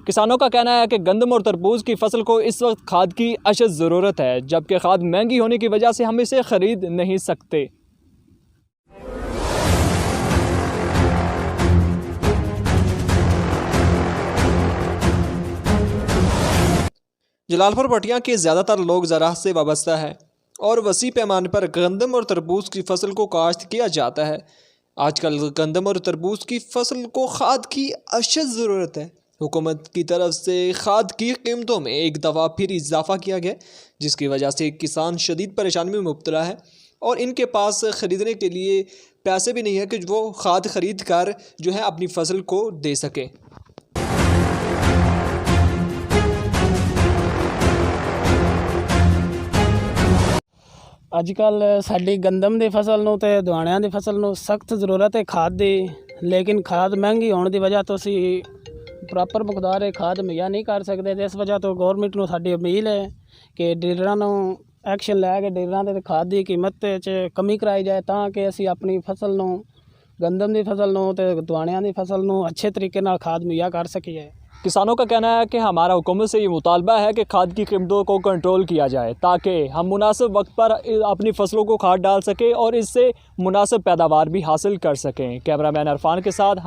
किसानों का कहना है कि गंदम और तरबूज की फसल को इस वक्त खाद की अशद ज़रूरत है, जबकि खाद महंगी होने की वजह से हम इसे ख़रीद नहीं सकते। जलालपुर पटियां के ज़्यादातर लोग ज़राअत से वाबस्ता है और वसी पैमाने पर गंदम और तरबूज की फसल को काश्त किया जाता है। आजकल गंदम और तरबूज की फसल को खाद की अशद ज़रूरत है। हुकूमत की तरफ से खाद की कीमतों में एक दफ़ा फिर इजाफा किया गया, जिसकी वजह से किसान शदीद परेशानी में मुब्तला है और इनके पास ख़रीदने के लिए पैसे भी नहीं है कि वो खाद ख़रीद कर जो है अपनी फसल को दे सके। अजकल साडी गंदम की फसल नूं ते दुआणियां की फसल नूं सख्त ज़रूरत है खाद की, लेकिन खाद महंगी होने की वजह तो असी प्रॉपर मकदार खाद मुहैया नहीं कर सकते। इस वजह तो गौरमेंट नूं साडी अपील है कि डीलरां नूं एक्शन लैके डीलरां दे खाद की कीमत च कमी कराई जाए, तां कि असी अपनी फसल नूं गंदम की फसल नूं ते दुआणियां की फसल नूं अच्छे तरीके नाल खाद मुहैया कर सकीए। किसानों का कहना है कि हमारा हुकूमत से ये मुतालबा है कि खाद की कीमतों को कंट्रोल किया जाए, ताकि हम मुनासिब वक्त पर अपनी फसलों को खाद डाल सकें और इससे मुनासिब पैदावार भी हासिल कर सकें। कैमरामैन अरफान के साथ